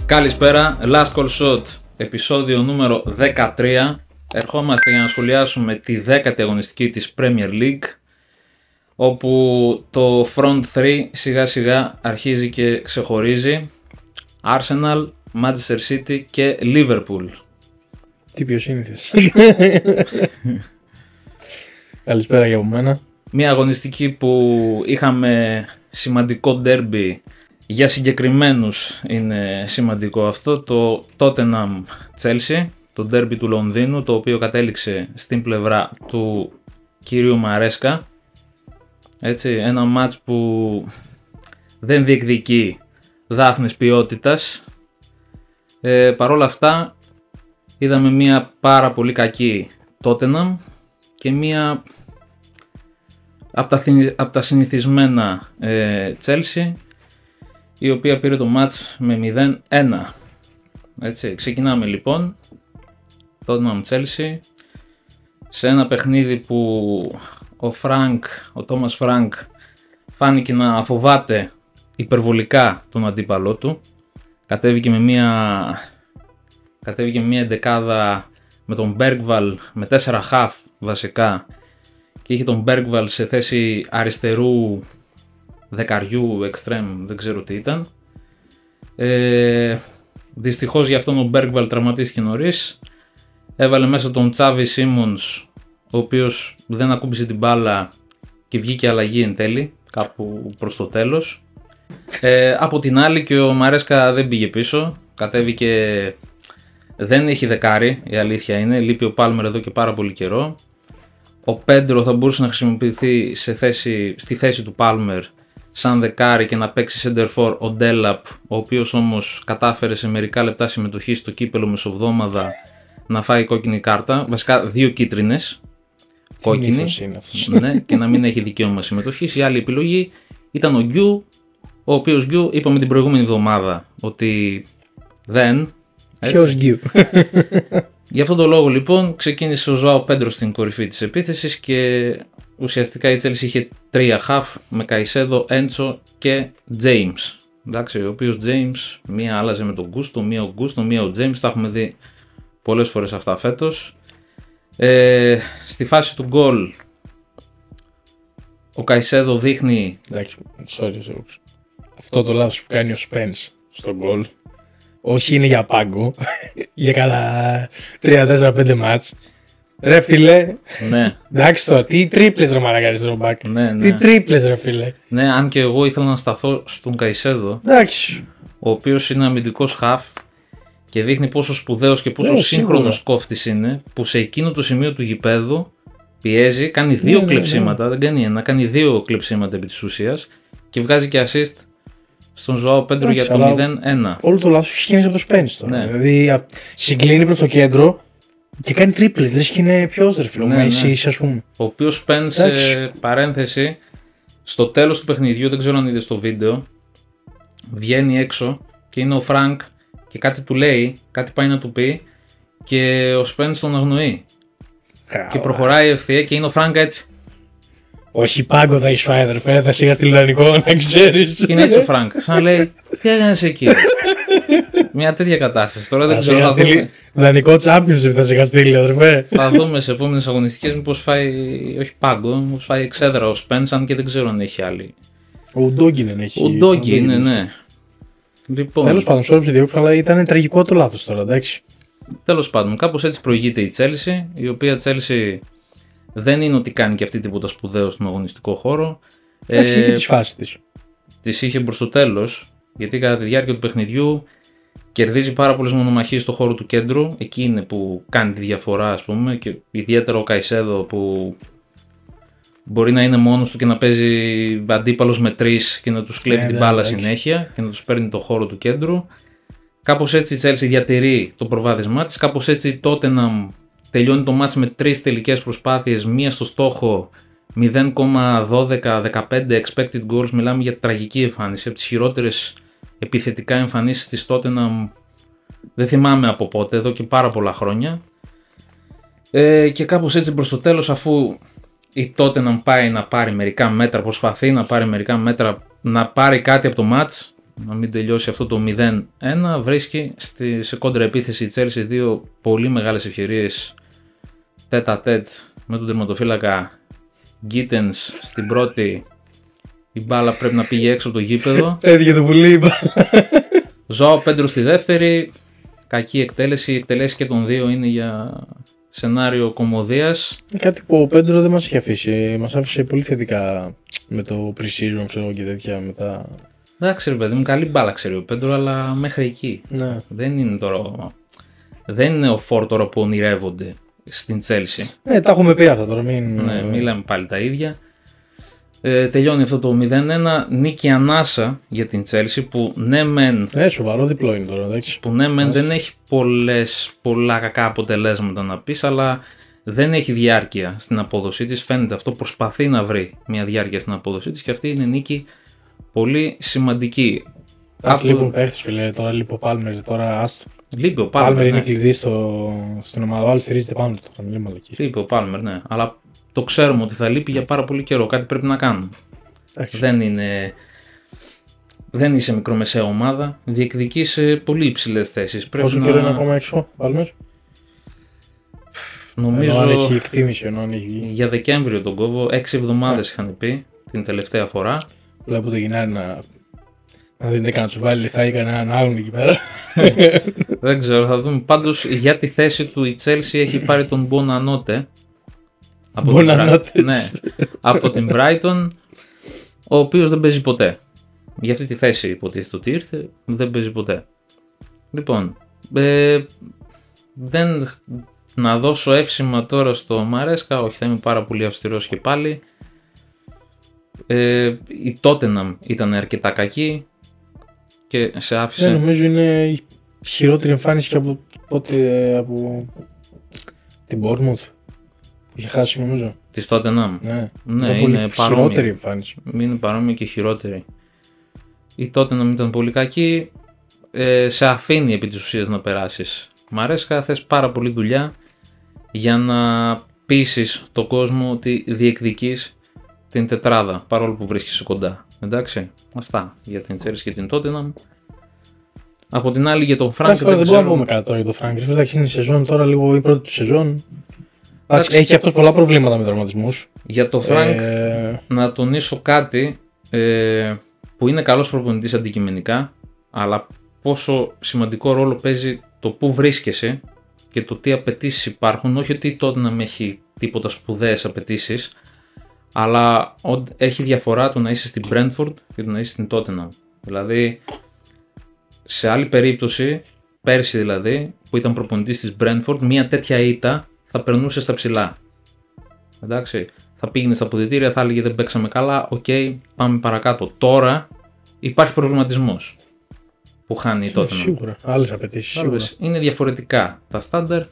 Καλησπέρα, Last Call Shot, επεισόδιο νούμερο 13. Ερχόμαστε για να σχολιάσουμε τη 10η αγωνιστική της Premier League, όπου το Front 3 σιγά σιγά αρχίζει και ξεχωρίζει. Arsenal, Manchester City και Liverpool. Τι πιο σύνηθες. Καλησπέρα για από μένα. Μια αγωνιστική που είχαμε σημαντικό derby. Για συγκεκριμένους είναι σημαντικό αυτό, το Tottenham Chelsea, το derby του Λονδίνου, το οποίο κατέληξε στην πλευρά του κυρίου Μαρέσκα. Έτσι, ένα μάτς που δεν διεκδικεί δάφνης ποιότητας. Παρ' όλα αυτά είδαμε μια πάρα πολύ κακή Tottenham και μια από τα συνηθισμένα Chelsea, η οποία πήρε το μάτς με 0-1. Έτσι, ξεκινάμε λοιπόν Tottenham Chelsea σε ένα παιχνίδι που ο Τόμας Φρανκ φάνηκε να φοβάται υπερβολικά τον αντίπαλό του. Κατέβηκε με μια εντεκάδα με τον Bergwall με 4 half βασικά και είχε τον Bergwall σε θέση αριστερού δεκαριού, extreme, δεν ξέρω τι ήταν. Δυστυχώς για αυτόν ο Bergwall τραυματίστηκε νωρίς. Έβαλε μέσα τον Xavi Simons, ο οποίος δεν ακούμπησε την μπάλα και βγήκε αλλαγή εν τέλει, κάπου προς το τέλος. Από την άλλη και ο Μαρέσκα δεν πήγε πίσω, κατέβηκε, δεν έχει δεκάρι, η αλήθεια είναι, λείπει ο Palmer εδώ και πάρα πολύ καιρό. Ο Πέντρο θα μπορούσε να χρησιμοποιηθεί στη θέση του Palmer σαν δεκάρι και να παίξει center for ο Delap, ο οποίος όμως κατάφερε σε μερικά λεπτά συμμετοχή στο κύπελο μεσοβδόμαδα να φάει κόκκινη κάρτα, βασικά 2 κίτρινες, κόκκινη, ναι, και να μην έχει δικαίωμα συμμετοχής. Η άλλη επιλογή ήταν ο Γκιου, ο οποίος Γκιου είπαμε την προηγούμενη εβδομάδα ότι δεν. Ποιος Γκιου? Γι' αυτόν τον λόγο λοιπόν ξεκίνησε ο Ζωάο Πέντρο στην κορυφή της επίθεσης και ουσιαστικά η Chelsea είχε 3 half με Καϊσέδο, Έντσο και James. Εντάξει, ο οποίος James μία άλλαζε με τον Γκούστο, μία ο Γκούστο, μία ο James, τα έχουμε δει πολλές φορές αυτά φέτος. Στη φάση του γκολ ο Καϊσέδο δείχνει... Εντάξει, sorry. Αυτό το λάθος που κάνει ο Spence στον γκολ, όχι είναι για πάγκο, για καλά 3-4-5 μάτς. Ρε φίλε, ναι. Εντάξει τώρα, τι τρίπλες ρε μαλάκα αριστερό μπακ. Ναι. Τι τρίπλες ρε φίλε. Ναι, αν και εγώ ήθελα να σταθώ στον Καϊσέδο, Εντάξει. ο οποίος είναι αμυντικός χαφ και δείχνει πόσο σπουδαίος και πόσο σύγχρονος κόφτης είναι, που σε εκείνο το σημείο του γηπέδου πιέζει, κάνει 2 κλεψίματα, δεν κάνει ένα, κάνει 2 κλεψίματα επί της ουσίας και βγάζει και assist στον Ζωάο Πέντρο για το 0-1. Όλο το λάθος έχει γίνει από το Spence τώρα. Ναι. Δηλαδή συγκλίνει προς το κέντρο και κάνει τρίπλες, λες και είναι ποιος ρε φίλο, εσύ ας πούμε. Ο οποίος Spence, παρένθεση, στο τέλος του παιχνιδιού, δεν ξέρω αν είδες το βίντεο, βγαίνει έξω και είναι ο Φρανκ και κάτι του λέει, κάτι πάει να του πει και ο Spence τον αγνοεί. Και προχωράει ευθεία και είναι ο Φρανκ έτσι. Όχι πάγκο θα έχεις φάει αδερφέ, θα σιγά στη Λιδανικό να ξέρεις. Και είναι έτσι ο Φρανκ, σαν να λέει τι έκανες εκεί. Μια τέτοια κατάσταση. Τώρα δεν ξέρω, θα δούμε. Δανεικό Championship θα σιγά στείλει αδερφέ. Θα δούμε σε επόμενες αγωνιστικές μήπως φάει, όχι πάγκο, μήπως φάει εξέδρα ο Spence, αν και δεν ξέρω αν έχει άλλη. Ο Ουντόγκι δεν έχει. Ο Ουντόγκι είναι, ναι. Λοιπόν, τέλος πάντων, σώριψε διόξου, αλλά ήταν τραγικό το λάθος τώρα, εντάξει. Τέλος πάντων, κάπως έτσι προηγείται η Chelsea, η οποία Chelsea δεν είναι ότι κάνει και αυτή τίποτα σπουδαίο στον αγωνιστικό χώρο. Εντάξει, είχε τις φάσεις της. Τις είχε προς το τέλος, γιατί κατά τη διάρκεια του παιχνιδιού κερδίζει πάρα πολλές μονομαχίες στο χώρο του κέντρου. Εκεί είναι που κάνει τη διαφορά, ας πούμε, και ιδιαίτερα ο Καϊσέδο που μπορεί να είναι μόνος του και να παίζει αντίπαλος με 3 και να τους κλέβει την μπάλα συνέχεια και να τους παίρνει το χώρο του κέντρου. Κάπως έτσι η Chelsea διατηρεί το προβάδισμά της. Κάπως έτσι η Tottenham τελειώνει το μάτς με 3 τελικές προσπάθειες, μία στο στόχο, 0,12-15 expected goals. Μιλάμε για τραγική εμφάνιση, από τις χειρότερες επιθετικά εμφανίσεις της Tottenham δεν θυμάμαι από πότε, εδώ και πάρα πολλά χρόνια. Και κάπως έτσι προς το τέλος, αφού η Tottenham πάει να πάρει μερικά μέτρα, προσπαθεί να πάρει μερικά μέτρα, να πάρει κάτι από το match, να μην τελειώσει αυτό το 0-1. Βρίσκει σε κόντρα επίθεση η Chelsea δύο πολύ μεγάλες ευκαιρίες τέτα-τέτ με τον τερματοφύλακα Gittens στην πρώτη. Η μπάλα πρέπει να πήγε έξω από το γήπεδο. Πέτυχε το πουλί η μπάλα. Ζωάο Πέντρο στη δεύτερη. Κακή εκτέλεση. Η εκτέλεση και των δύο είναι για σενάριο κωμωδίας. Κάτι που ο Πέντρο δεν μας είχε αφήσει. Μας άφησε πολύ θετικά με το pre-season, ξέρω και τέτοια μετά. Εντάξει, ρε παιδί μου, καλή μπάλα ξέρει ο Πέντρο, αλλά μέχρι εκεί. Ναι. Δεν είναι τώρα. Δεν είναι ο φόρ τώρα που ονειρεύονται στην Chelsea. Ναι, τα έχουμε πει αυτά τώρα. Μην... Ναι, μιλάμε πάλι τα ίδια. Τελειώνει αυτό το 0-1. Νίκη ανάσα για την Chelsea που ναι μεν. Σοβαρό διπλό είναι τώρα, εντάξει. Που ναι μεν δεν έχει πολλά κακά αποτελέσματα να πεις, αλλά δεν έχει διάρκεια στην απόδοσή της. Φαίνεται αυτό, προσπαθεί να βρει μια διάρκεια στην απόδοσή της και αυτή είναι νίκη πολύ σημαντική. Λείπουν παίχτες, φίλε. Τώρα λείπει ο Πάλμερ, τώρα άστο. Λείπει ο Πάλμερ. Είναι κλειδί στην ομάδα. Ο άλλος στηρίζεται πάνω του. Λείπει ο Πάλμερ, ναι. Αλλά το ξέρουμε ότι θα λείπει για πάρα πολύ καιρό. Κάτι πρέπει να κάνουμε. Δεν είσαι μικρομεσαία ομάδα. Διεκδικεί σε πολύ υψηλές θέσεις. Πόσο καιρό είναι ακόμα έξω, Πάλμερ? Νομίζω. Αν έχει εκτίμηση, ενώ αν έχει. Για Δεκέμβριο τον κόβω. 6 εβδομάδες είχαν πει την τελευταία φορά. Βλέπω το Γενάρη να δεν έκανε να του βάλει λεφτά ή κανέναν άλλον εκεί πέρα. Δεν ξέρω, θα δούμε. Πάντως για τη θέση του η Chelsea έχει πάρει τον Bonanote. Από την Brighton, ο οποίος δεν παίζει ποτέ. Για αυτή τη θέση υποτίθεται ότι ήρθε, δεν παίζει ποτέ. Λοιπόν, να δώσω εύσημα τώρα στο Μαρέσκα, όχι, θα είμαι πάρα πολύ αυστηρός και πάλι. Η Tottenham ήταν αρκετά κακή και σε άφησε. Νομίζω είναι η χειρότερη εμφάνιση και από την Bournemouth που είχε χάσει, νομίζω. Της Tottenham. Ναι, είναι παρόμοια. Χειρότερη εμφάνιση. Είναι παρόμοια και χειρότερη. Η Tottenham ήταν πολύ κακή. Σε αφήνει επί της ουσίας να περάσεις. Μαρέσκα, θες πάρα πολύ δουλειά για να πείσεις τον κόσμο ότι διεκδικείς την τετράδα, παρόλο που βρίσκεσαι κοντά. Εντάξει, αυτά για την Chelsea και την Tottenham. Από την άλλη για τον Frank δεν μπορούμε να πούμε κάτι τώρα για τον Frank. Εντάξει, είναι η σεζόν τώρα, λίγο η πρώτη του σεζόν. Έχει αυτός πολλά προβλήματα με τραυματισμούς. Για τον Frank να τονίσω κάτι που είναι καλός προπονητής αντικειμενικά, αλλά πόσο σημαντικό ρόλο παίζει το που βρίσκεσαι και το τι απαιτήσεις υπάρχουν. Όχι ότι τότε να μην έχει τίποτα σπουδαίες απαιτήσεις, αλλά έχει διαφορά το να είσαι στην Brentford και το να είσαι στην Tottenham. Δηλαδή, σε άλλη περίπτωση, πέρσι δηλαδή, που ήταν προπονητής της Brentford, μια τέτοια ήττα θα περνούσε στα ψηλά. Εντάξει, θα πήγαινε στα αποδυτήρια, θα έλεγε δεν παίξαμε καλά, οκ, πάμε παρακάτω. Τώρα υπάρχει προβληματισμός που χάνει η Tottenham. Σίγουρα, άλλες απαιτήσεις. Είναι διαφορετικά τα στάνταρ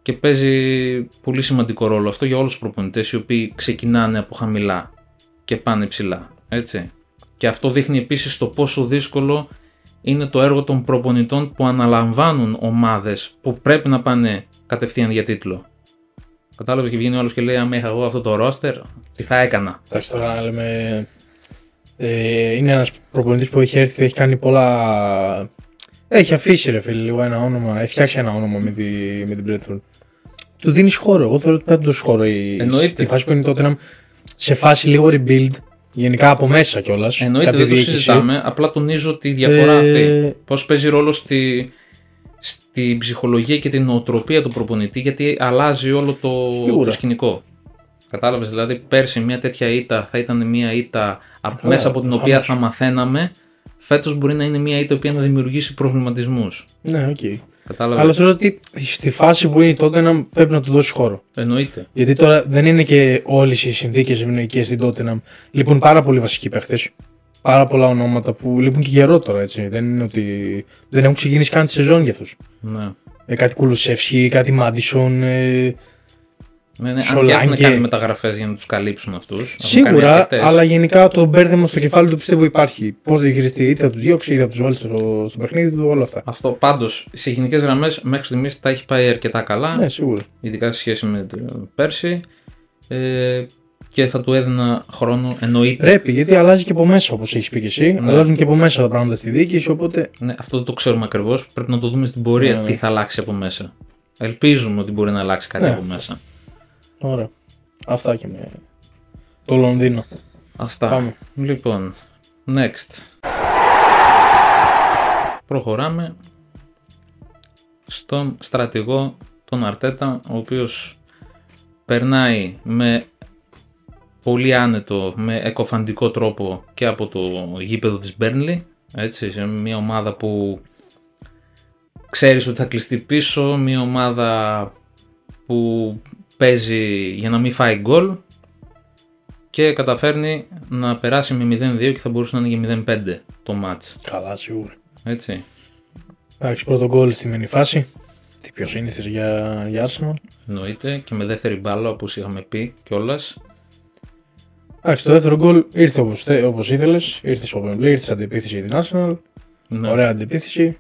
και παίζει πολύ σημαντικό ρόλο αυτό για όλους τους προπονητές οι οποίοι ξεκινάνε από χαμηλά και πάνε ψηλά. Έτσι. Και αυτό δείχνει επίσης το πόσο δύσκολο είναι το έργο των προπονητών που αναλαμβάνουν ομάδες που πρέπει να πάνε κατευθείαν για τίτλο. Κατάλαβες, και βγαίνει ο άλλος και λέει: άμα είχα εγώ αυτό το ρόστερ, τι θα έκανα. Εντάξει, τώρα λέμε. Είναι ένας προπονητής που έχει έρθει, έχει κάνει πολλά. Έχει αφήσει, ρε φίλε, λίγο ένα όνομα. Έχει φτιάξει ένα όνομα με την Brentford. Του δίνεις χώρο. Εγώ θέλω ότι πρέπει να του δώσει χώρο. Στη φάση που είναι τότε, σε φάση λίγο rebuild. Γενικά από μέσα κιόλας. Εννοείται, δεν το συζητάμε. Απλά τονίζω τη διαφορά αυτή. Πώς παίζει ρόλο στη ψυχολογία και την νοοτροπία του προπονητή, γιατί αλλάζει όλο το σκηνικό. Κατάλαβες, δηλαδή πέρσι μια τέτοια ήττα θα ήταν μια ήττα μέσα από την οποία θα μαθαίναμε. Φέτος μπορεί να είναι μια ήττα η οποία να δημιουργήσει προβληματισμούς. Ναι, οκ. Αλλά θέλω ότι στη φάση που είναι τότε να πρέπει να του δώσει χώρο. Εννοείται. Γιατί τώρα δεν είναι και όλες οι συνθήκες ευνοϊκές στην Tottenham. Λείπουν πάρα πολλοί βασικοί παίχτες. Πάρα πολλά ονόματα που λείπουν και καιρό τώρα, έτσι. Δεν είναι ότι δεν έχουν ξεκινήσει καν τη σεζόν για αυτούς. Ναι. Κάτι Κουλουσεύσκι, κάτι Μάντισον. Ναι, αν και έχουν κάνει μεταγραφές για να τους καλύψουν αυτούς. Σίγουρα, αλλά γενικά το μπέρδεμα στο κεφάλι του πιστεύω υπάρχει. Πώς θα διαχειριστεί, είτε θα τους διώξει, είτε θα τους βάλει στο παιχνίδι του, όλα αυτά. Αυτό πάντως σε γενικές γραμμές μέχρι στιγμής τα έχει πάει αρκετά καλά. Ναι, σίγουρα. Ειδικά σε σχέση με πέρσι. και θα του έδινα χρόνο, εννοείται. Πρέπει, γιατί αλλάζει και από μέσα, όπως έχεις πει και εσύ. Ναι. Αλλάζουν και από μέσα τα πράγματα στη διοίκηση, οπότε. Ναι, αυτό δεν το ξέρουμε ακριβώς. Πρέπει να το δούμε στην πορεία τι θα αλλάξει από μέσα. Ελπίζουμε ότι μπορεί να αλλάξει κάτι από μέσα. Ωραία. Αυτά και με το Λονδίνο. Αυτά. Πάμε. Λοιπόν, next. Προχωράμε στον στρατηγό τον Αρτέτα, ο οποίος περνάει με πολύ άνετο, με εκοφαντικό τρόπο και από το γήπεδο της Μπέρνλι, έτσι, σε μια ομάδα που ξέρεις ότι θα κλειστεί πίσω, μια ομάδα που παίζει για να μην φάει γκολ και καταφέρνει να περάσει με 0-2 και θα μπορούσε να είναι και 0-5 το μάτς. Καλά, σίγουρα. Έτσι. Εντάξει, πρώτο γκολ στη μενή φάση. Τι πιο σύνηθες για Arsenal. Εννοείται, και με δεύτερη μπάλα όπως είχαμε πει κιόλας. Εντάξει, το δεύτερο γκολ ήρθε όπως ήθελες. Ήρθε στο Wembley, ήρθε αντεπίθεση για την Arsenal. Ναι. Ωραία αντεπίθεση.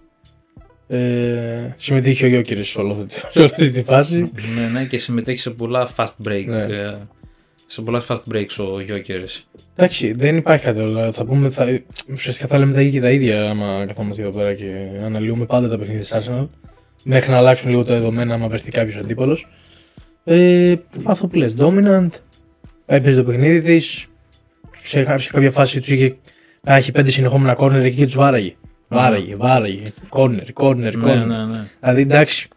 Συμμετείχε ο Γιόκερης σε όλη τη φάση. Ναι, και συμμετέχει σε πολλά fast break. Ναι. Σε πολλά fast breaks ο Γιόκερης. Εντάξει, δεν υπάρχει κάτι άλλο. Ουσιαστικά θα λέμε τα ίδια άμα καθόμαστε εδώ πέρα και αναλύουμε πάντα τα παιχνίδια της Arsenal. Μέχρι να αλλάξουν λίγο τα δεδομένα άμα βρεθεί κάποιος αντίπαλος. Αυτό που λες, dominant. Έπαιζε το παιχνίδι της. Σε κάποια φάση τους είχε να έχει 5 συνεχόμενα corner εκεί και τους βάραγε. Βάραγε. Corner. Ναι. Δηλαδή εντάξει.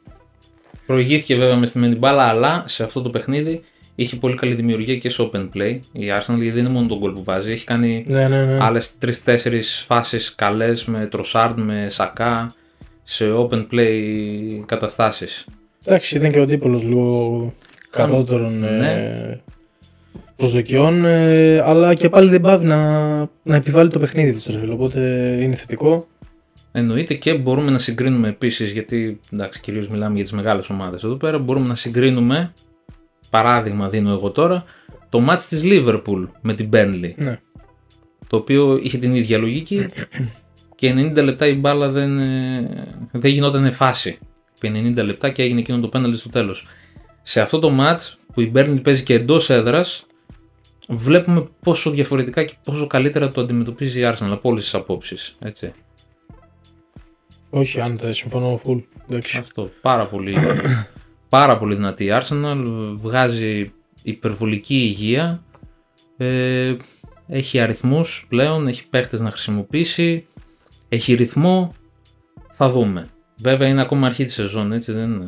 Προηγήθηκε βέβαια με στη μπάλα, αλλά σε αυτό το παιχνίδι είχε πολύ καλή δημιουργία και σε open play. Η Arsenal, γιατί δεν είναι μόνο τον γκολ που βάζει, έχει κάνει άλλες 3-4 φάσεις καλές με Τροσάρντ, με Σακά, σε open play καταστάσεις. Εντάξει, ήταν και ο αντίπολος λίγο κατώτερων προσδοκιών, αλλά και πάλι δεν πάβει να επιβάλλει το παιχνίδι της, οπότε είναι θετικό. Εννοείται, και μπορούμε να συγκρίνουμε επίσης, γιατί εντάξει, κυρίως μιλάμε για τις μεγάλες ομάδες εδώ πέρα, μπορούμε να συγκρίνουμε, παράδειγμα δίνω εγώ τώρα, το μάτς της Liverpool με την Burnley, Ναι. το οποίο είχε την ίδια λογική και 90 λεπτά η μπάλα δεν γινόταν φάση. Επί 90 λεπτά και έγινε εκείνο το πέναλτι στο τέλος. Σε αυτό το μάτς που η Burnley παίζει και εντός έδρας, βλέπουμε πόσο διαφορετικά και πόσο καλύτερα το αντιμετωπίζει η Arsenal από όλες τις απόψεις. Έτσι. Όχι, αν δεν συμφωνώ full. Εντάξει. Αυτό. Πάρα πολύ δυνατή η Arsenal. Βγάζει υπερβολική υγεία. Έχει αριθμούς πλέον. Έχει παίχτες να χρησιμοποιήσει. Έχει ρυθμό. Θα δούμε. Βέβαια είναι ακόμα αρχή της σεζόν, έτσι δεν.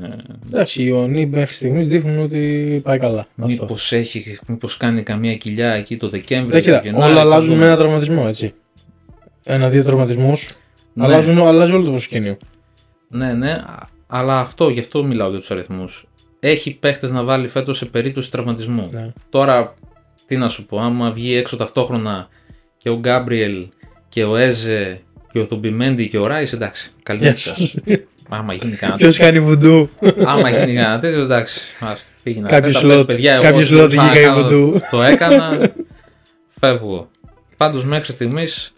Εντάξει, οι Ιωνί μέχρι στιγμής δείχνουν ότι πάει καλά. Μήπως κάνει καμία κοιλιά εκεί το Δεκέμβριο. Όλα αλλάζουν με ένα τραυματισμό, έτσι. Ένα-δύο τραυματισμούς. Ναι. Αλλάζει όλο το προσκήνιο. Ναι, αλλά γι' αυτό μιλάω για τους αριθμούς. Έχει παίχτες να βάλει φέτος σε περίπτωση τραυματισμού. Ναι. Τώρα, τι να σου πω, άμα βγει έξω ταυτόχρονα και ο Γκάμπριελ και ο Έζε και ο Θουμπιμέντι και ο Ράις, εντάξει, καλή νύχτα. Άμα γίνει κανένα Ποιος κάνει βουντού. Άμα γίνει κανένα τέτοιο, εντάξει, πήγαινα. Κάποιος λόγω για βουντού. Το έκανα, φεύγω. Πάντως μέχρι στιγμής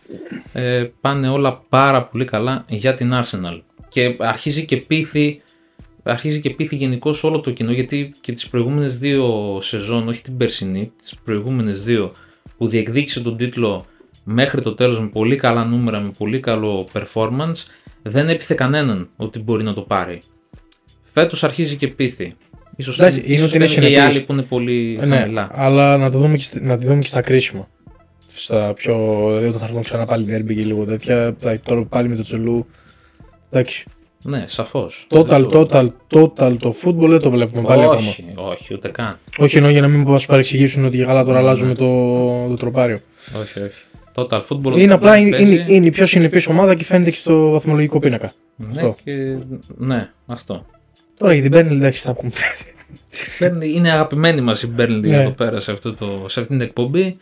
πάνε όλα πάρα πολύ καλά για την Arsenal. Και αρχίζει και πείθει γενικώς όλο το κοινό, γιατί και τις προηγούμενες δύο σεζόν, όχι την περσινή, τις προηγούμενες δύο που διεκδίκησε τον τίτλο μέχρι το τέλος με πολύ καλά νούμερα, με πολύ καλό performance, δεν έπιθε κανέναν ότι μπορεί να το πάρει. Φέτος αρχίζει και πείθει. Ίσως είναι και οι άλλοι που είναι πολύ χαμηλά. Ναι, αλλά να τη δούμε και στα κρίσιμα. Στα πιο. Όταν θα έρθουν ξανά πάλι derby και λίγο τέτοια. Τώρα πάλι με το Τσελού. Εντάξει. Ναι, σαφώς. Total το football δεν το βλέπουμε πάλι ακόμα. Όχι, ούτε καν. Όχι, εννοώ για να μην μας παρεξηγήσουν ότι καλά τώρα αλλάζουμε το τροπάριο. Όχι. Total football. Είναι απλά είναι η πιο συνεπής ομάδα και φαίνεται και στο βαθμολογικό πίνακα. Ναι, αυτό. Τώρα για την Burnley, εντάξει, θα πούμε. Είναι αγαπημένη μας η Burnley εδώ πέρα σε αυτήν την εκπομπή.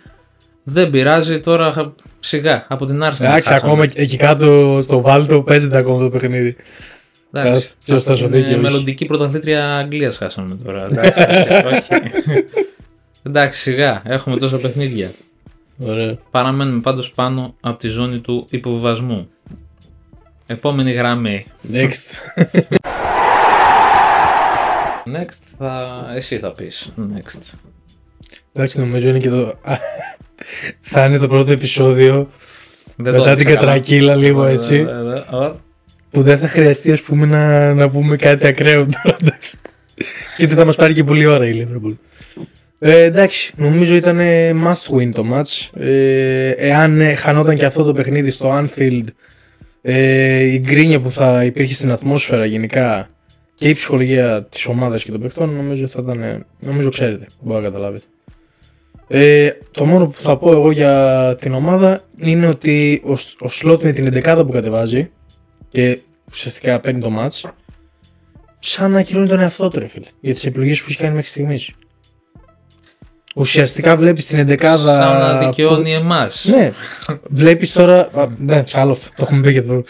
Δεν πειράζει, τώρα σιγά από την Arsenal. Εντάξει, ακόμα εκεί κάτω στο Βάλτο παίζεται ακόμα το παιχνίδι. Εντάξει, είναι μελλοντική πρωταθλήτρια Αγγλίας χάσαμε τώρα. Εντάξει, σιγά, έχουμε τόσα παιχνίδια. Ωραία. Παραμένουμε πάντως πάνω από τη ζώνη του υποβιβασμού. Επόμενη γραμμή. Next. Next, εσύ θα πεις. Next. Εντάξει, νομίζω είναι και το. Θα είναι το πρώτο επεισόδιο μετά την κατρακύλα, λίγο έτσι. Που δεν θα χρειαστεί, ας πούμε, να πούμε κάτι ακραίο τώρα. Και ότι θα μας πάρει και πολλή ώρα η Liverpool. Εντάξει, νομίζω ήταν must win το match. Εάν χανόταν και αυτό το παιχνίδι στο Anfield, η γκρίνια που θα υπήρχε στην ατμόσφαιρα γενικά και η ψυχολογία της ομάδας και των παιχτών, νομίζω θα ήταν. Νομίζω ξέρετε, μπορείτε να καταλάβετε. Το μόνο που θα πω εγώ για την ομάδα είναι ότι ο Slot με την 11 που κατεβάζει και ουσιαστικά παίρνει το match, σαν να ακυρώνει τον εαυτό του, ρε φίλε, για τις επιλογές που έχει κάνει μέχρι στιγμής. Ουσιαστικά βλέπεις την 11. Σαν να δικαιώνει εμάς. Ναι, βλέπεις τώρα. Ναι, άλλο αυτό, το έχουμε πει και τώρα.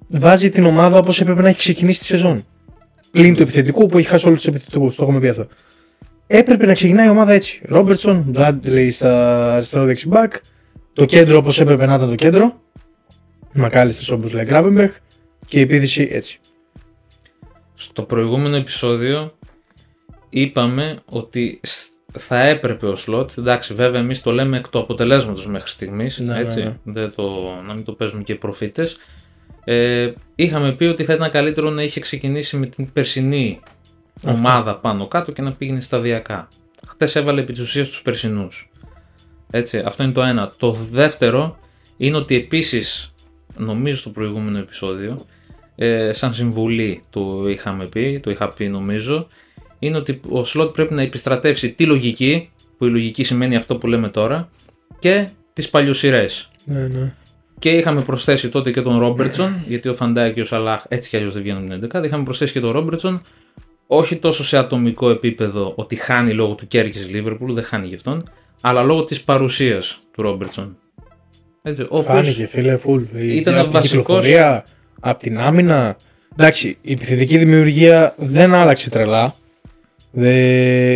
Βάζει την ομάδα όπως έπρεπε να έχει ξεκινήσει τη σεζόν. Πλην του επιθετικού που έχει χάσει όλους τους επιθετικούς, το έχουμε πει αυτό. Έπρεπε να ξεκινάει η ομάδα έτσι. Ρόμπερτσον, Μπράντλεϊ στα αριστερό δεξιμπάκ, το κέντρο όπως έπρεπε να ήταν το κέντρο. Μακάλιστερ όπως λέει Γκράβενμπεχ και η επίθεση έτσι. Στο προηγούμενο επεισόδιο είπαμε ότι θα έπρεπε ο Slot, εντάξει βέβαια εμείς το λέμε εκ του αποτελέσματος μέχρι στιγμής, έτσι, ναι. Να μην το παίζουμε και προφήτες. Είχαμε πει ότι θα ήταν καλύτερο να είχε ξεκινήσει με την περσινή ομάδα πάνω κάτω και να πήγαινε σταδιακά. Χτες έβαλε επί της ουσίας τους περσινούς. Έτσι, αυτό είναι το ένα. Το δεύτερο είναι ότι επίσης, νομίζω στο προηγούμενο επεισόδιο, σαν συμβουλή το είχα πει νομίζω, είναι ότι ο Slot πρέπει να επιστρατεύσει τη λογική, που η λογική σημαίνει αυτό που λέμε τώρα, και τις παλιοσυρές. Ναι. Και είχαμε προσθέσει τότε και τον Ρόμπερτσον, γιατί ο Φαντάι και ο Σαλάχ έτσι κι αλλιώς δεν βγαίνουν την 11. Είχαμε προσθέσει και τον Ρόμπερτσον, όχι τόσο σε ατομικό επίπεδο ότι χάνει λόγω του κέρκης Λίβερπουλ, δεν χάνει γι' αυτόν, αλλά λόγω της παρουσίας του Ρόμπερτσον. Φάνηκε, φίλε, φουλ. Ήταν βασικός. Από την άμυνα. Εντάξει, η επιθετική δημιουργία δεν άλλαξε τρελά.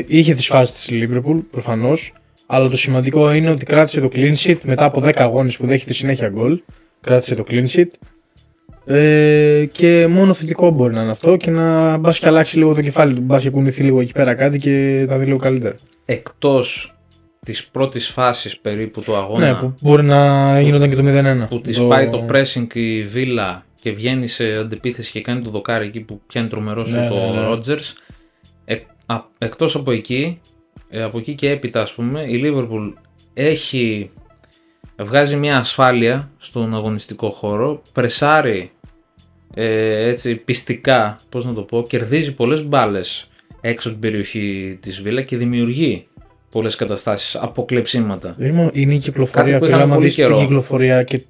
Είχε τις φάσεις της Liverpool προφανώς, αλλά το σημαντικό είναι ότι κράτησε το clean sheet μετά από 10 αγώνες που δέχεται συνέχεια γκολ. Κράτησε το clean sheet και μόνο θετικό μπορεί να είναι αυτό και να μπας και αλλάξει λίγο το κεφάλι του, μπας και κουνηθεί λίγο εκεί πέρα κάτι και θα δει λίγο καλύτερα. Εκτός της πρώτης φάσης περίπου του αγώνα, ναι, που μπορεί να γίνονταν και το 0-1, που της πάει το pressing η Βίλα και βγαίνει σε αντεπίθεση και κάνει το δοκάρι εκεί που πιάνει τρομερό σου το Ρότζερς. Εκτός από εκεί και έπειτα, ας πούμε, η Liverpool βγάζει μια ασφάλεια στον αγωνιστικό χώρο, πρεσάρει έτσι πιστικά, πώς να το πω, κερδίζει πολλές μπάλες έξω την περιοχή της Βίλα και δημιουργεί πολλές καταστάσεις από κλεψίματα. Είναι η κυκλοφορία, φίλε, άμα δεις την κυκλοφορία και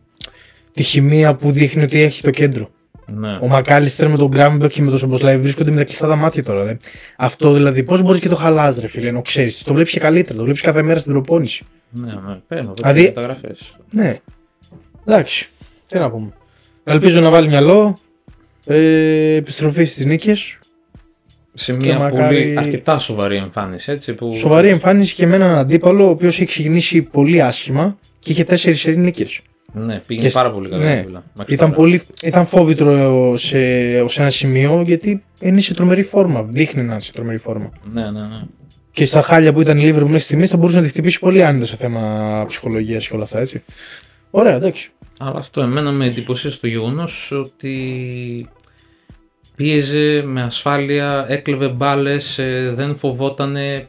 τη χημεία που δείχνει ότι έχει το κέντρο. Ναι. Ο Μακάλιστερ με τον Γκράμμπερ και με τον Σομποσλάι βρίσκονται με τα κλειστά τα μάτια τώρα. Αυτό δηλαδή, πώς μπορείς και το χαλάς, ρε φίλε, ενώ ξέρεις, το βλέπεις και καλύτερα, το βλέπεις κάθε μέρα στην προπόνηση. Ναι, παίρνω δηλαδή, μεταγραφές. Ναι, εντάξει, τι να πούμε. Ελπίζω να βάλει μυαλό, επιστροφή στις νίκες. Σε μια αρκετά σοβαρή εμφάνιση, έτσι. Σοβαρή εμφάνιση και με έναν αντίπαλο ο οποίος έχει ξεκινήσει πολύ άσχημα και είχε 4 σερί νίκες. Ναι, πήγαινε πάρα πολύ καλά. Ναι, ήταν φόβητρο σε ένα σημείο γιατί είναι σε τρομερή φόρμα. Δείχνει να είναι σε τρομερή φόρμα. Ναι. Και στα χάλια που ήταν η Liverpool μέχρι στιγμής θα μπορούσε να τη χτυπήσει πολύ άνετα σε θέμα ψυχολογίας και όλα αυτά, έτσι. Ωραία, εντάξει. Αλλά αυτό εμένα με εντυπωσίασε το γεγονός ότι πίεζε με ασφάλεια, έκλεβε μπάλες, δεν φοβότανε,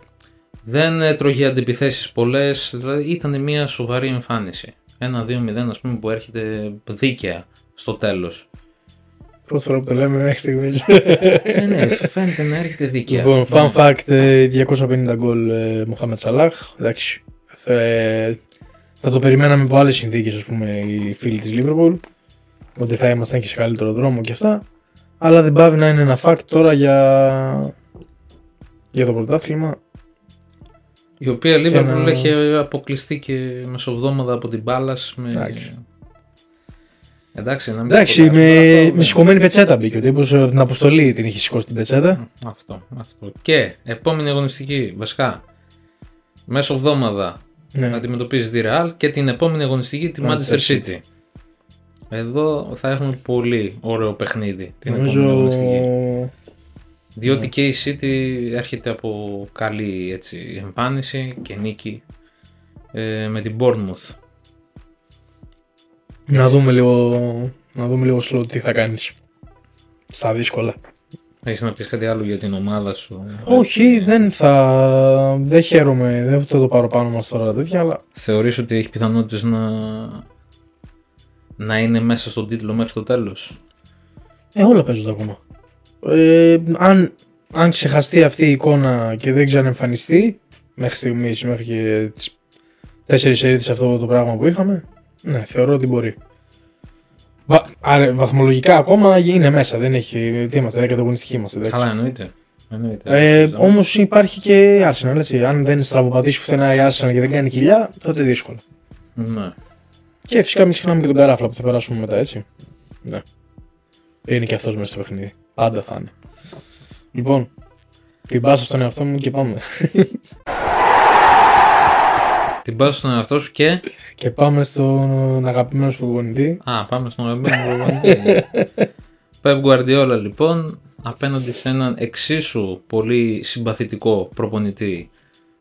δεν έτρωγε αντιπιθέσεις πολλές. Δηλαδή ήταν μια σοβαρή εμφάνιση. 1-2-0, ας πούμε, που έρχεται δίκαια στο τέλος. Πρώτη φορά που το λέμε μέχρι στιγμής. Ναι, φαίνεται να έρχεται δίκαια. Λοιπόν, fun fact, 250 γκολ Μοχάμετ Σαλάχ. Εντάξει. Θα το περιμέναμε από άλλες συνθήκες, ας πούμε, οι φίλοι της Liverpool. Ότι θα ήμασταν και σε καλύτερο δρόμο και αυτά. Αλλά δεν πάβει να είναι ένα fact τώρα για το πρωτάθλημα. Η οποία Liverpool έχει αποκλειστεί και μεσοβδόμαδα από την Πάλας με... Εντάξει, με σηκωμένη πετσέτα μπήκε. Ο τύπος την αποστολή την είχε σηκώσει την πετσέτα. Αυτό. Και επόμενη αγωνιστική, βασικά, μεσοβδόμαδα αντιμετωπίζει τη Real και την επόμενη αγωνιστική τη Manchester City. Εδώ θα έχουμε πολύ ωραίο παιχνίδι την επόμενη αγωνιστική. Διότι και η City έρχεται από καλή έτσι, εμφάνιση και νίκη με την Bournemouth. Να δούμε λίγο slow τι θα κάνεις στα δύσκολα. Έχεις να πεις κάτι άλλο για την ομάδα σου? Όχι, δεν χαίρομαι, δεν θα το πάρω πάνω μας τώρα τέτοια, αλλά... Θεωρείς ότι έχει πιθανότητες να είναι μέσα στον τίτλο μέχρι το τέλος? Όλα παίζονται ακόμα. Αν ξεχαστεί αυτή η εικόνα και δεν ξαναεμφανιστεί μέχρι στιγμής, μέχρι και τις 4 σερίδες αυτό το πράγμα που είχαμε, ναι, θεωρώ ότι μπορεί. Βαθμολογικά ακόμα είναι μέσα, δεν έχει. Τι είμαστε, 10η αγωνιστική είμαστε. Καλά, εννοείται. Όμως υπάρχει και η Arsenal, έτσι. Αν δεν στραβοπατήσει πουθενά η Arsenal και δεν κάνει κοιλιά, τότε δύσκολο. Ναι. Και φυσικά μην ξεχνάμε και τον Καράφλα που θα περάσουμε μετά, έτσι. Ναι. Είναι και αυτός μέσα στο παιχνίδι. Πάντα θα είναι. Λοιπόν, την πάσα στον εαυτό μου και πάμε. Την πάσα στον εαυτό σου και... Και πάμε στον αγαπημένο σου προπονητή. Πάμε στον αγαπημένο προπονητή. Pep Guardiola λοιπόν, απέναντι σε έναν εξίσου πολύ συμπαθητικό προπονητή,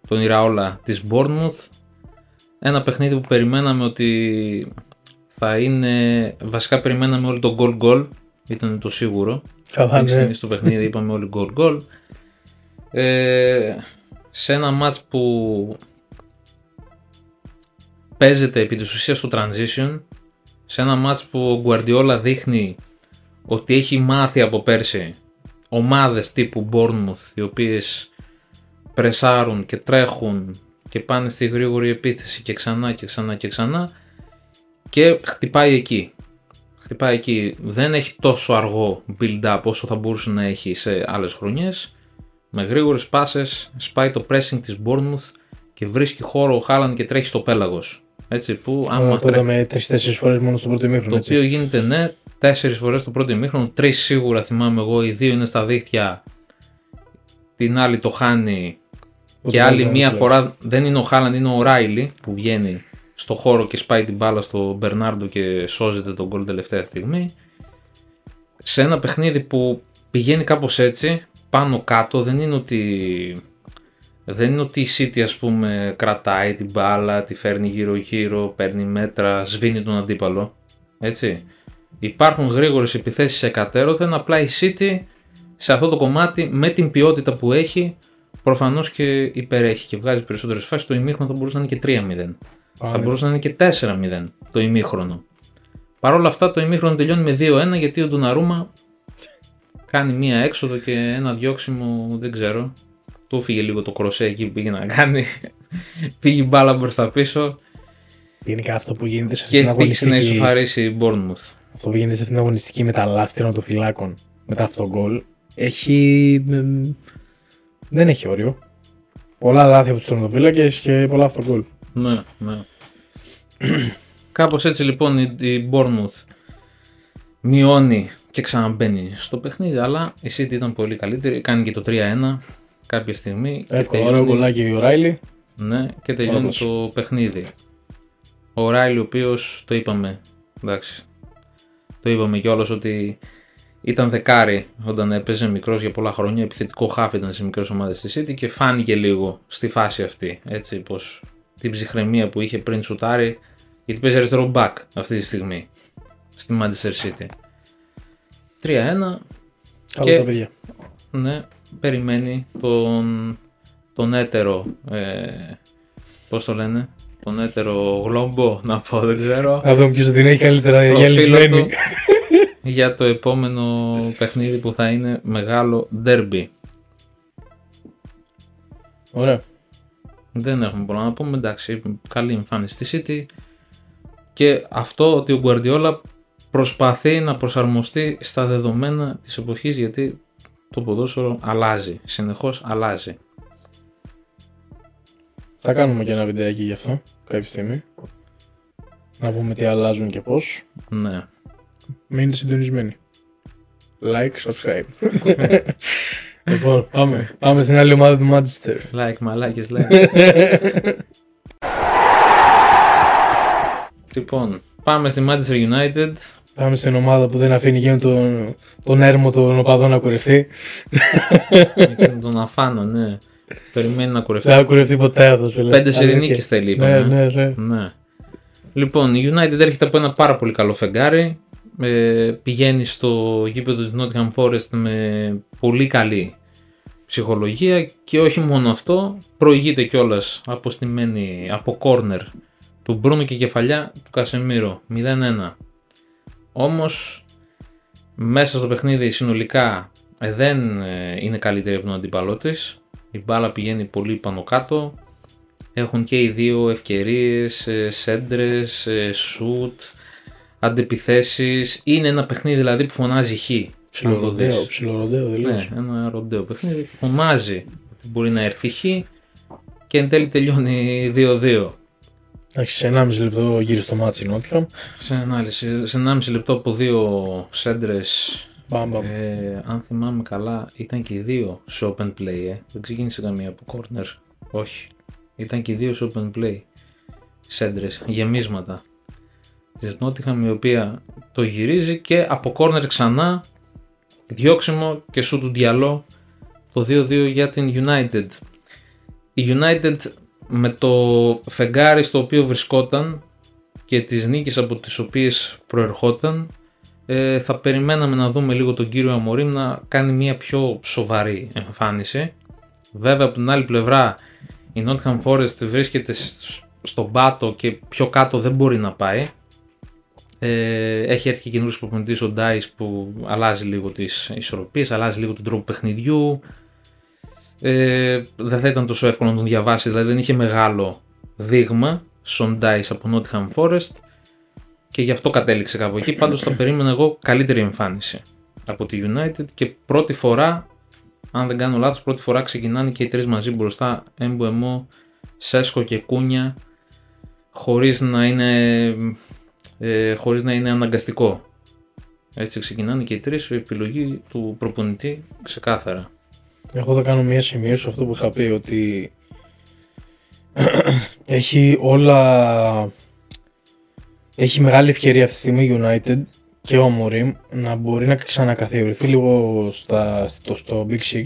τον Ηραόλα της Bournemouth. Ένα παιχνίδι που περιμέναμε ότι θα είναι... Βασικά περιμέναμε όλοι το goal, ήταν το σίγουρο. Καλά, ναι. Στο παιχνίδι είπαμε όλοι goal. Σε ένα μάτς που παίζεται επί της ουσίας στο transition, σε ένα μάτς που ο Guardiola δείχνει ότι έχει μάθει από πέρσι ομάδες τύπου Bournemouth, οι οποίες πρεσάρουν και τρέχουν και πάνε στη γρήγορη επίθεση και ξανά και χτυπάει εκεί. Δεν έχει τόσο αργό build-up όσο θα μπορούσε να έχει σε άλλες χρονιές. Με γρήγορες πάσες σπάει το pressing της Bournemouth και βρίσκει χώρο ο Haaland και τρέχει στο πέλαγος. Έτσι που άμα το είδαμε 3-4 φορές μόνο στο πρώτο ημίχρονο. Το οποίο γίνεται, ναι, 4 φορές στο πρώτο ημίχρονο, 3 σίγουρα θυμάμαι εγώ, οι 2 είναι στα δίχτυα, την άλλη το χάνει και άλλη μία φορά δεν είναι ο Haaland, είναι ο Ράιλι που βγαίνει στο χώρο και σπάει την μπάλα στο Μπερνάρντο και σώζεται τον γκολ τελευταία στιγμή. Σε ένα παιχνίδι που πηγαίνει κάπως έτσι, πάνω κάτω, δεν είναι ότι η City ας πούμε κρατάει την μπάλα, τη φέρνει γύρω-γύρω, παίρνει μέτρα, σβήνει τον αντίπαλο, έτσι. Υπάρχουν γρήγορες επιθέσεις εκατέρωθεν, απλά η City σε αυτό το κομμάτι με την ποιότητα που έχει προφανώς και υπερέχει και βγάζει περισσότερες φάσεις. Το ημίχρονο θα μπορούσε να είναι και 3-0, θα μπορούσε να είναι και 4-0 το ημίχρονο. Παρ' όλα αυτά το ημίχρονο τελειώνει με 2-1 γιατί ο Ντοναρούμα κάνει μία έξοδο και ένα διώξιμο, δεν ξέρω. Του φύγε λίγο το κροσέ εκεί που πήγε να κάνει. Πήγε μπάλα μπροστά πίσω. Είναι και αυτό που γίνεται σε αυτήν την αγωνιστική. Και ευτύχησε να ισοφαρίσει η Bournemouth. Αυτό που γίνεται σε αυτήν την αγωνιστική με τα λάθη τερματοφυλάκων μετά αυτό το γκολ. Έχει. Δεν έχει όριο. Πολλά λάθη από τους τερματοφύλακες και πολλά αυτό το γκολ. Ναι. Κάπως έτσι λοιπόν η Bournemouth μειώνει και ξαναμπαίνει στο παιχνίδι, αλλά η City ήταν πολύ καλύτερη. Κάνει και το 3-1 κάποια στιγμή. Εύκολο, ωραίο γκολάκι ο Ράιλι. Ναι, και τελειώνει το παιχνίδι. Ο Ράιλι, ο οποίος το είπαμε, εντάξει, το είπαμε κιόλας ότι ήταν δεκάρι όταν έπαιζε μικρός για πολλά χρόνια. Επιθετικό χάφ ήταν σε μικρές ομάδες στη City και φάνηκε λίγο στη φάση αυτή. Έτσι, πως την ψυχραιμία που είχε πριν σουτάρει, γιατί παίζει αριστερό back αυτή τη στιγμή στη Manchester City. 3-1 και παιδιά. Ναι, περιμένει τον έτερο, πώς το λένε, τον έτερο γλόμπο να πω, δεν ξέρω. Θα δούμε ποιος θα την έχει καλύτερα γυαλισμένη. Για το επόμενο παιχνίδι που θα είναι μεγάλο derby. Ωραία. Δεν έχουμε πολλά να πούμε, εντάξει, καλή εμφάνιση στη City και αυτό ότι ο Guardiola προσπαθεί να προσαρμοστεί στα δεδομένα της εποχής, γιατί το ποδόσφαιρο αλλάζει, συνεχώς αλλάζει. Θα κάνουμε και ένα βιντεάκι γι' αυτό κάποια στιγμή. Να πούμε τι αλλάζουν και πώς. Ναι. Μείνετε συντονισμένοι. Like, subscribe. Λοιπόν, πάμε στην άλλη ομάδα του Manchester. Like, μαλάκες, like. Λοιπόν, πάμε στη Manchester United, Πάμε στην ομάδα που δεν αφήνει γίνει τον έρμο των οπαδών να κουρευτεί. Τον Αφάνο, ναι. Περιμένει να κουρευτεί. Δεν θα κουρευτεί ποτέ αυτός. 5 σερινίκες θέλει, είπαμε. Ναι. Λοιπόν, η United έρχεται από ένα πάρα πολύ καλό φεγγάρι. Πηγαίνει στο γήπεδο της Nottingham Forest με πολύ καλή ψυχολογία και όχι μόνο αυτό, προηγείται κιόλας αποστημένη από κόρνερ του Μπρούνο και κεφαλιά του Κασεμίρο 0-1. Όμως μέσα στο παιχνίδι συνολικά δεν είναι καλύτερη από τον αντίπαλό της. Η μπάλα πηγαίνει πολύ πάνω κάτω. Έχουν και οι δύο ευκαιρίες, σέντρες, σουτ, αντεπιθέσεις. Είναι ένα παιχνίδι δηλαδή που φωνάζει χ. Ψιλοροντέο δηλαδή. Ναι, ένα ροντέο παιχνίδι. Φωνάζει ότι μπορεί να έρθει χ και εν τέλει τελειώνει 2-2. Σε 1,5 λεπτό γύρω στο μάτσι Νότιχαμ. Σε 1,5 λεπτό από δύο σέντρες. Αν θυμάμαι καλά, ήταν και οι δύο σε open play. Δεν ξεκίνησε καμία από corner. Όχι. Ήταν και οι δύο σε open play. Σέντρες, γεμίσματα της Nottingham, η οποία το γυρίζει και από corner ξανά διώξιμο και σου του Διαλό το 2-2 για την United. Η United με το φεγγάρι στο οποίο βρισκόταν και τις νίκες από τις οποίες προερχόταν, θα περιμέναμε να δούμε λίγο τον κύριο Αμορίμ να κάνει μια πιο σοβαρή εμφάνιση. Βέβαια από την άλλη πλευρά η Nottingham Forest βρίσκεται στον πάτο και πιο κάτω δεν μπορεί να πάει. Έχει έρθει και καινούργιος προπονητής ο Ντάις που αλλάζει λίγο τις ισορροπίες, αλλάζει λίγο τον τρόπο παιχνιδιού. Δεν θα ήταν τόσο εύκολο να τον διαβάσει, δηλαδή δεν είχε μεγάλο δείγμα στον Ντάις από Nottingham Forest και γι' αυτό κατέληξε κάπου εκεί. Πάντως θα περίμενα εγώ καλύτερη εμφάνιση από τη United και πρώτη φορά, αν δεν κάνω λάθος, πρώτη φορά ξεκινάνε και οι τρεις μαζί μπροστά, Εμποεμό, Σέσκο και Κούνια, χωρίς να είναι αναγκαστικό. Έτσι ξεκινάνε και οι τρεις, επιλογή του προπονητή ξεκάθαρα. Εγώ θα κάνω μια σημείωση σε αυτό που είχα πει, ότι έχει μεγάλη ευκαιρία αυτή τη στιγμή η United και ο Αμορίμ να μπορεί να ξανακαθιερωθεί λίγο στο Big Six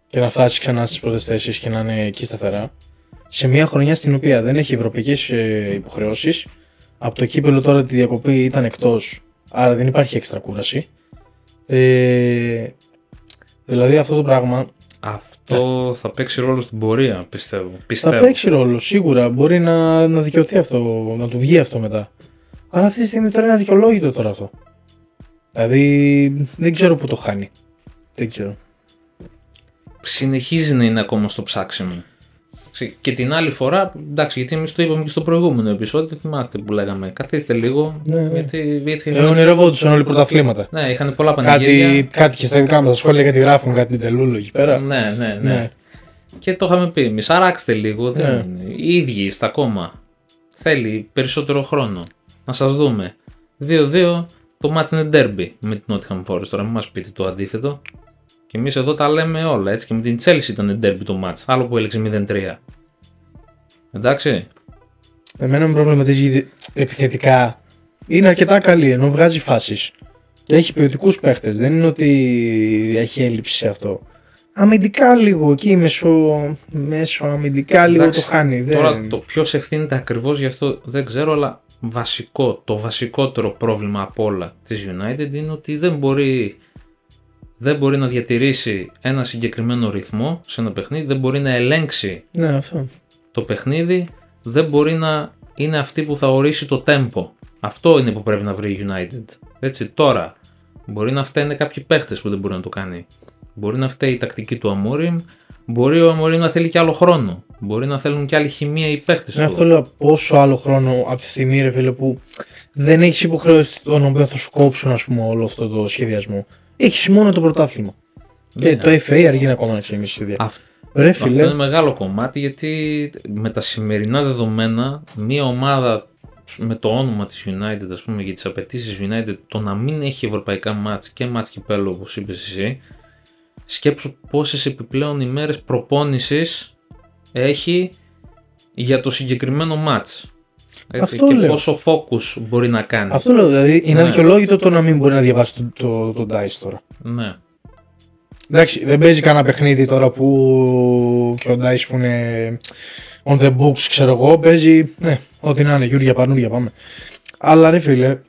και να φτάσει ξανά στις πρώτες θέσεις και να είναι εκεί σταθερά, σε μια χρονιά στην οποία δεν έχει ευρωπαϊκές υποχρεώσεις. Από το κύπελλο τώρα τη διακοπή ήταν εκτός, άρα δεν υπάρχει έξτρα κούραση. Δηλαδή αυτό το πράγμα... Αυτό θα παίξει ρόλο στην πορεία, πιστεύω. Θα παίξει ρόλο, σίγουρα. Μπορεί να δικαιωθεί αυτό, να του βγει αυτό μετά. Αλλά αυτή τη στιγμή τώρα είναι αδικαιολόγητο τώρα αυτό. Δηλαδή δεν ξέρω πού το χάνει. Δεν ξέρω. Συνεχίζει να είναι ακόμα στο ψάξιμο. Και την άλλη φορά, εντάξει, γιατί εμείς το είπαμε και στο προηγούμενο επεισόδιο, θυμάστε που λέγαμε. Καθίστε λίγο. Ναι. Γιατί ονειρευόντουσαν όλοι πρωταθλήματα. Ναι, είχαν πολλά πανηγύρια. Κάτι και στα δικά μας τα σχόλια γιατί γράφουν κάτι τελούλο εκεί πέρα. Ναι. Και το είχαμε πει εμείς. Αράξτε λίγο. Δεν είναι. Οι ίδιοι είστε ακόμα. Θέλει περισσότερο χρόνο. Να σας δούμε. 2-2. Το match είναι derby με την Nottingham Forest. Τώρα μην μας πείτε το αντίθετο. Και εμείς εδώ τα λέμε όλα, έτσι, και με την Chelsea ήταν derby το match, άλλο που έλεξε 0-3. Εντάξει. Εμένα με προβληματίζει επιθετικά. Είναι αρκετά καλή, ενώ βγάζει φάσεις. Και έχει ποιοτικούς παίχτες, δεν είναι ότι έχει έλλειψη σε αυτό. Αμυντικά λίγο, εκεί μέσω αμυντικά λίγο. Εντάξει, το χάνει. Τώρα το ποιος ευθύνεται ακριβώς γι' αυτό δεν ξέρω, αλλά το βασικότερο πρόβλημα από όλα της United είναι ότι δεν μπορεί να διατηρήσει ένα συγκεκριμένο ρυθμό σε ένα παιχνίδι, δεν μπορεί να ελέγξει το παιχνίδι, δεν μπορεί να είναι αυτή που θα ορίσει το tempo. Αυτό είναι που πρέπει να βρει η United. Έτσι, τώρα μπορεί να φταίνε κάποιοι παίχτες που δεν μπορεί να το κάνει. Μπορεί να φταίει η τακτική του Αμόριμ, μπορεί ο Αμόριμ να θέλει και άλλο χρόνο. Μπορεί να θέλουν και άλλη χημεία οι παίχτες του. Αυτό λέω, πόσο άλλο χρόνο από τη στιγμή, ρε φίλε, που δεν έχεις υποχρέωση τον οποίο θα σου κόψουν, ας πούμε, όλο αυτό το σχεδιασμό. Έχεις μόνο το πρωτάθλημα. Ναι. Και το FA αργεί ακόμα να ξεκινήσει τη διάρκεια. Αυτό είναι μεγάλο κομμάτι, γιατί με τα σημερινά δεδομένα μια ομάδα με το όνομα της United, ας πούμε, για τις απαιτήσεις United, το να μην έχει ευρωπαϊκά μάτς και μάτς κυπέλλου, όπως είπες εσύ, σκέψου πόσες επιπλέον ημέρες προπόνησης έχει για το συγκεκριμένο μάτς. Έτσι, Αυτό και λέω. πόσο focus μπορεί να κάνει. Αυτό λέω, δηλαδή είναι Ναι. αδικαιολόγητο το να μην μπορεί να διαβάσει τον DICE τώρα. Ναι. Εντάξει, δεν παίζει κανένα παιχνίδι τώρα που και ο DICE που είναι on the books, ξέρω εγώ, παίζει, ναι, ό,τι να είναι, Γιούρια Πανούρια, πάμε. Αλλά ρε φίλε,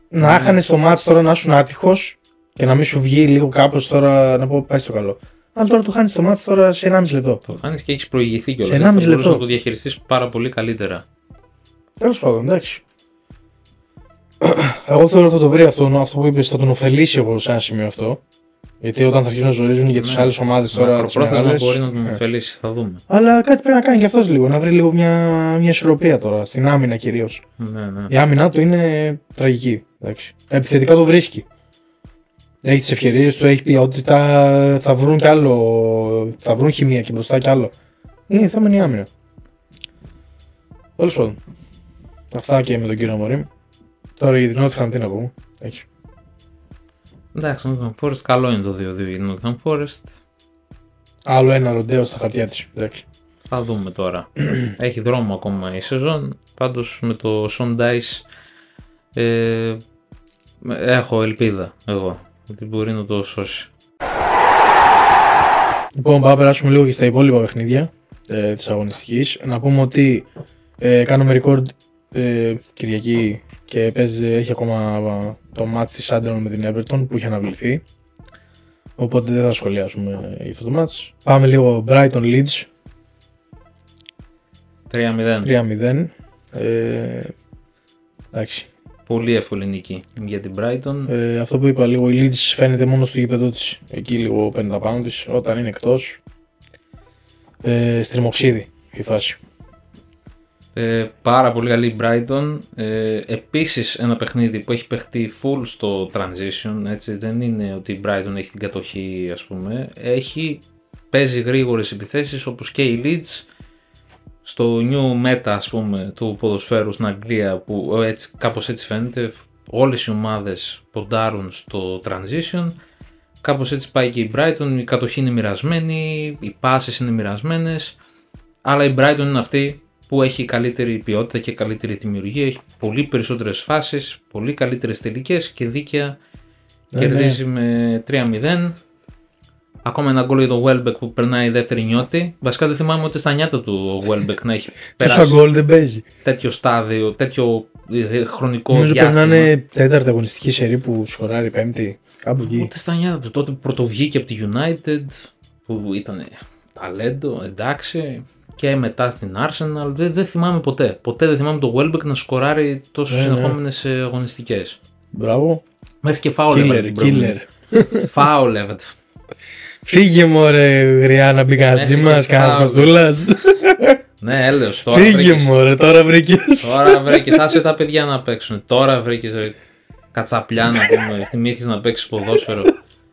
να έχανες το match τώρα να ήσουν άτυχος και να μην σου βγει λίγο κάπως τώρα να πω πάει στο καλό. Αλλά τώρα το χάνεις το match τώρα σε 1,5 λεπτό. Το χάνεις και έχεις προηγηθεί κιόλας. Σε Θα 1,5 μπορείς λεπτό. να το διαχειριστείς πάρα πολύ καλύτερα. Τέλος πάντων, εντάξει. Εγώ θέλω ότι θα το βρει αυτό που είπες, θα τον ωφελήσει εγώ σε ένα σημείο αυτό. Γιατί όταν θα αρχίσουν να ζορίζουν για τις άλλες ομάδες τώρα. τις Μακροπρόθεσμα μεγάλες, μπορεί να τον ναι. ωφελήσει, θα δούμε. Αλλά κάτι πρέπει να κάνει και αυτός λίγο, να βρει λίγο μια ισορροπία τώρα, στην άμυνα κυρίως. Ναι, ναι. Η άμυνά του είναι τραγική. Εντάξει. Επιθετικά το βρίσκει. Έχει τις ευκαιρίες του, έχει ποιότητα, θα βρουν κι άλλο, θα βρουν χημεία και μπροστά κι άλλο. Είναι θέμα είναι η άμυνα. Τέλος πάντων. Αυτά και με τον κύριο Μωρίμ. Τώρα για την Nottingham τι να πούμε. Έχει. Εντάξει, Nottingham Forest καλό είναι το 2-2 για την Nottingham Forest. Άλλο ένα ροντέο στα χαρτιά της. Εντάξει. Θα δούμε τώρα. Έχει δρόμο ακόμα η σεζόν. Πάντως με το Sean Dice έχω ελπίδα εγώ ότι μπορεί να το σώσει. Λοιπόν, πάμε να περάσουμε λίγο και στα υπόλοιπα παιχνίδια της αγωνιστικής. Να πούμε ότι κάνουμε record Κυριακή και έχει ακόμα το match της Sunderland με την Everton που είχε αναβληθεί. Οπότε δεν θα σχολιάσουμε για αυτό το match. Πάμε λίγο Brighton Leeds 3-0. 3-0. Εντάξει. Πολύ εύκολη νίκη για την Brighton. Αυτό που είπα λίγο, η Leeds φαίνεται μόνο στο γήπεδο της. Εκεί λίγο παίρνει τα πάνω της. Όταν είναι εκτός, στριμοξίδι η φάση. Πάρα πολύ καλή η Brighton. Επίσης ένα παιχνίδι που έχει παιχτεί full στο transition. Έτσι, δεν είναι ότι η Brighton έχει την κατοχή, ας πούμε. Παίζει γρήγορες επιθέσεις όπως και η Leeds. Στο new meta, ας πούμε, του ποδοσφαίρου στην Αγγλία, που έτσι, κάπως έτσι φαίνεται, όλες οι ομάδες ποντάρουν στο transition. Κάπως έτσι πάει και η Brighton, η κατοχή είναι μοιρασμένη, οι πάσες είναι μοιρασμένες, αλλά η Brighton είναι αυτή που έχει καλύτερη ποιότητα και καλύτερη δημιουργία, έχει πολύ περισσότερες φάσεις, πολύ καλύτερες τελικές και δίκαια κερδίζει με 3-0. Ακόμα ένα γκολ για το Welbeck που περνάει η δεύτερη νιώτη. Βασικά δεν θυμάμαι ούτε στα νιάτα του ο Welbeck να έχει περάσει Τόσο γκολ δεν παίζει. τέτοιο στάδιο, τέτοιο χρονικό Νομίζω πρέπει διάστημα. να είναι τέταρτη αγωνιστική σερί που σκοράρει πέμπτη. Κάπου εκεί. Ούτε στα νιάτα του τότε που πρωτοβγήκε από τη United που ήταν ταλέντο, εντάξει. Και μετά στην Arsenal. Δεν θυμάμαι ποτέ. Ποτέ δεν θυμάμαι το Welbeck να σκοράρει τόσο συνεχόμενες αγωνιστικές. Μπράβο. Μέχρι και φάουλ έβαλε. Killer. Φάουλ έβαλε. Φύγε μωρέ γριά να μπει κανένας τζίμας, κανένας μαστούλας. Ναι, έλεος τώρα. Φύγε μωρέ, τώρα βρήκες. Τώρα βρήκες, άσε τα παιδιά να παίξουν. Τώρα βρήκες κατσαπλιά να πούμε. Θυμήθηκες να παίξεις ποδόσφαιρο.